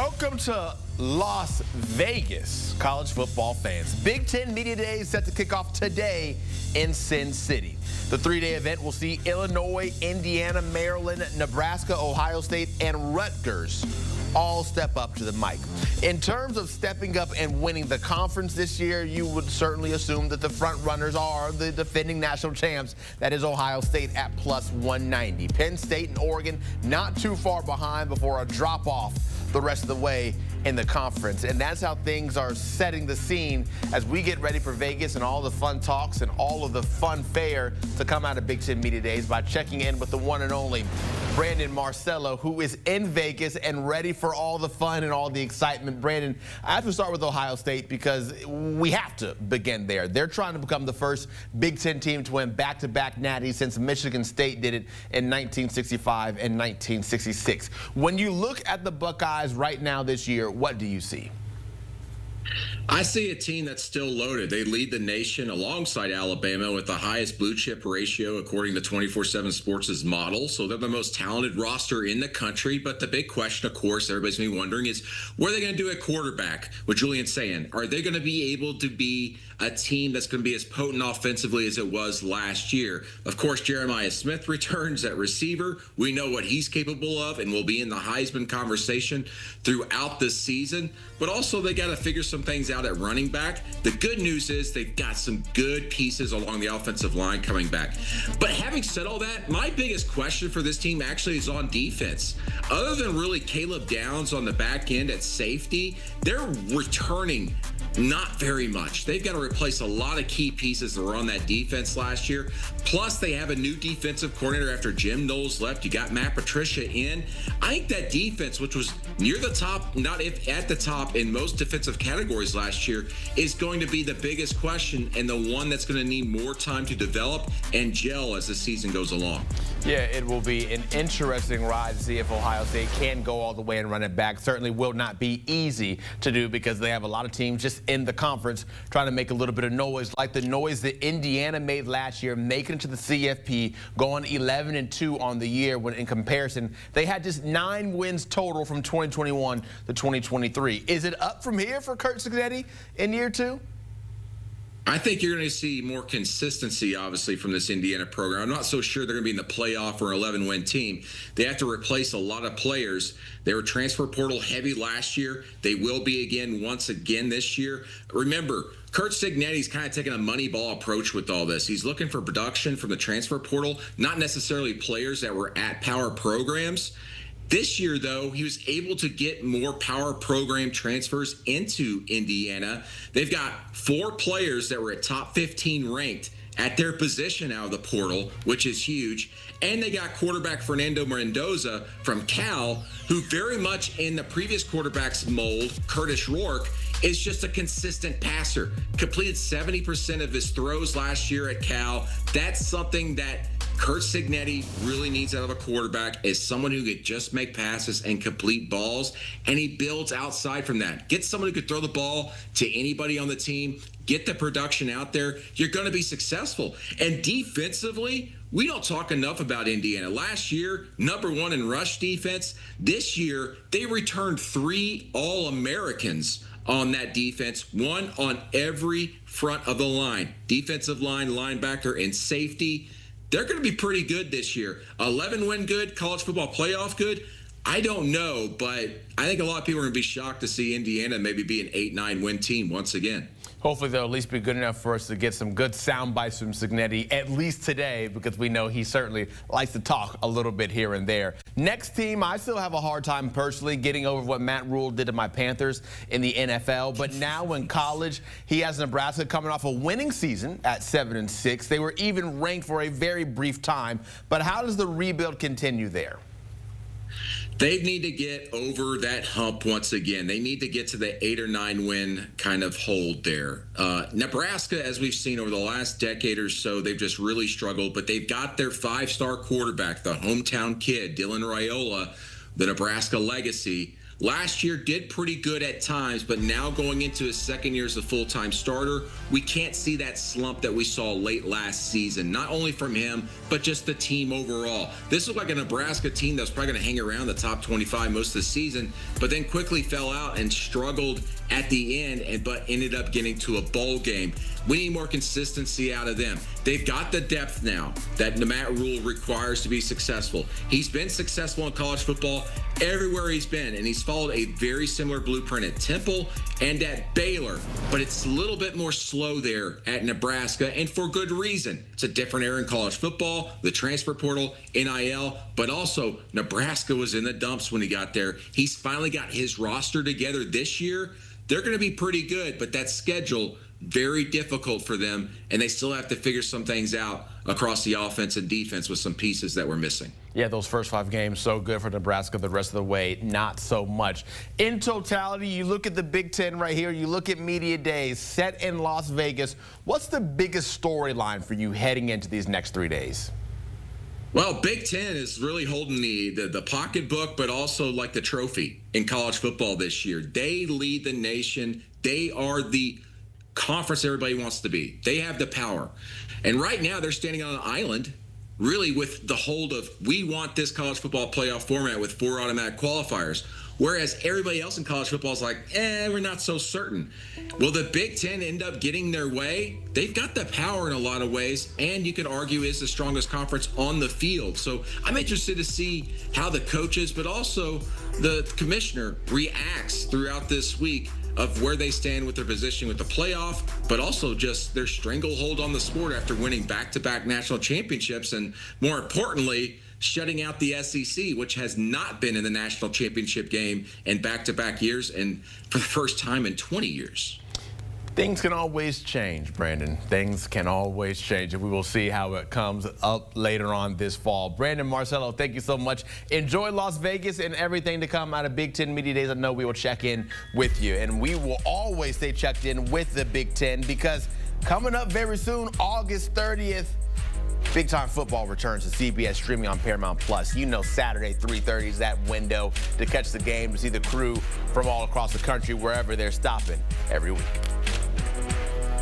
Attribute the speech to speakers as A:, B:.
A: Welcome to Las Vegas, college football fans. Big Ten Media Day is set to kick off today in Sin City. The three-day event will see Illinois, Indiana, Maryland, Nebraska, Ohio State, and Rutgers all step up to the mic. In terms of stepping up and winning the conference this year, you would certainly assume that the front runners are the defending national champs. That is Ohio State at plus 190. Penn State and Oregon not too far behind before a drop-off the rest of the way in the conference. And that's how things are setting the scene as we get ready for Vegas and all the fun talks and all of the fun fare to come out of Big Ten Media Days by checking in with the one and only Brandon Marcello, who is in Vegas and ready for all the fun and all the excitement. Brandon, I have to start with Ohio State because we have to begin there. They're trying to become the first Big Ten team to win back-to-back natties since Michigan State did it in 1965 and 1966. When you look at the Buckeyes right now this year, what do you see?
B: I see a team that's still loaded. They lead the nation alongside Alabama with the highest blue chip ratio according to 24/7 Sports' model. So they're the most talented roster in the country. But the big question, of course, everybody's been wondering is, what are they going to do at quarterback? What Julian's saying, are they going to be able to be a team that's going to be as potent offensively as it was last year? Of course, Jeremiah Smith returns at receiver. We know what he's capable of and will be in the Heisman conversation throughout the season. But also they got to figure some things out at running back. The good news is they've got some good pieces along the offensive line coming back. But having said all that, my biggest question for this team actually is on defense. Other than really Caleb Downs on the back end at safety, they're returning not very much. They've got to replace a lot of key pieces that were on that defense last year. Plus, they have a new defensive coordinator after Jim Knowles left. You got Matt Patricia in. I think that defense, which was near the top, not if at the top in most defensive categories last year, is going to be the biggest question and the one that's going to need more time to develop and gel as the season goes along.
A: Yeah, it will be an interesting ride to see if Ohio State can go all the way and run it back. Certainly will not be easy to do because they have a lot of teams just in the conference trying to make a little bit of noise, like the noise that Indiana made last year, making it to the CFP, going 11-2 on the year, when in comparison, they had just 9 wins total from 2021 to 2023. Is it up from here for Curt Cignetti in year 2?
B: I think you're going to see more consistency, obviously, from this Indiana program. I'm not so sure they're going to be in the playoff or 11-win team. They have to replace a lot of players. They were transfer portal heavy last year. They will be again once again this year. Remember, Curt Cignetti's kind of taking a Moneyball approach with all this. He's looking for production from the transfer portal, not necessarily players that were at power programs. This year, though, he was able to get more power program transfers into Indiana. They've got 4 players that were at top 15 ranked at their position out of the portal, which is huge. And they got quarterback Fernando Mendoza from Cal, who very much in the previous quarterback's mold, Curtis Rourke, is just a consistent passer. Completed 70% of his throws last year at Cal. That's something that Curt Cignetti really needs out of a quarterback, is someone who could just make passes and complete balls, and he builds outside from that. Get someone who could throw the ball to anybody on the team, get the production out there, you're going to be successful. And defensively, we don't talk enough about Indiana. Last year, #1 in rush defense. This year, they returned 3 All-Americans on that defense, 1 on every front of the line. Defensive line, linebacker, and safety. They're going to be pretty good this year. 11-win good, college football playoff good. I don't know, but I think a lot of people are going to be shocked to see Indiana maybe be an 8-9 win team once again.
A: Hopefully they'll at least be good enough for us to get some good sound bites from Cignetti, at least today, because we know he certainly likes to talk a little bit here and there. Next team, I still have a hard time personally getting over what Matt Rhule did to my Panthers in the NFL. But now in college, he has Nebraska coming off a winning season at 7-6. They were even ranked for a very brief time. But how does the rebuild continue there?
B: They need to get over that hump once again. They need to get to the 8 or 9 win kind of hold there. Nebraska, as we've seen over the last decade or so, they've just really struggled, but they've got their 5-star quarterback, the hometown kid, Dylan Raiola, the Nebraska legacy. Last year did pretty good at times, but now going into his second year as a full-time starter, we can't see that slump that we saw late last season, not only from him, but just the team overall. This looked like a Nebraska team that was probably going to hang around the top 25 most of the season, but then quickly fell out and struggled at the end, but ended up getting to a bowl game. We need more consistency out of them. They've got the depth now that Matt Rhule requires to be successful. He's been successful in college football everywhere he's been, and he's followed a very similar blueprint at Temple and at Baylor, but it's a little bit more slow there at Nebraska, and for good reason. It's a different era in college football, the transfer portal, NIL, but also Nebraska was in the dumps when he got there. He's finally got his roster together this year. They're going to be pretty good, but that schedule, very difficult for them, and they still have to figure some things out across the offense and defense with some pieces that were missing.
A: Yeah, those first 5 games, so good for Nebraska. The rest of the way, not so much. In totality, you look at the Big Ten right here. You look at Media Days set in Las Vegas. What's the biggest storyline for you heading into these next 3 days?
B: Well, Big Ten is really holding the pocketbook, but also like the trophy in college football this year. They lead the nation. They are the conference everybody wants to be. They have the power. And right now they're standing on an island, really with the hold of, we want this college football playoff format with 4 automatic qualifiers. Whereas everybody else in college football is like, we're not so certain. Will the Big Ten end up getting their way? They've got the power in a lot of ways, and you could argue is the strongest conference on the field. So I'm interested to see how the coaches, but also the commissioner reacts throughout this week of where they stand with their position with the playoff, but also just their stranglehold on the sport after winning back-to-back national championships, and more importantly, shutting out the SEC, which has not been in the national championship game in back-to-back years and for the first time in 20 years.
A: Things can always change, Brandon. Things can always change, and we will see how it comes up later on this fall. Brandon Marcello, thank you so much. Enjoy Las Vegas and everything to come out of Big Ten Media Days. I know we will check in with you, and we will always stay checked in with the Big Ten, because coming up very soon, August 30th, Big Time Football returns to CBS streaming on Paramount Plus. You know, Saturday 3:30 is that window to catch the game, to see the crew from all across the country, wherever they're stopping every week.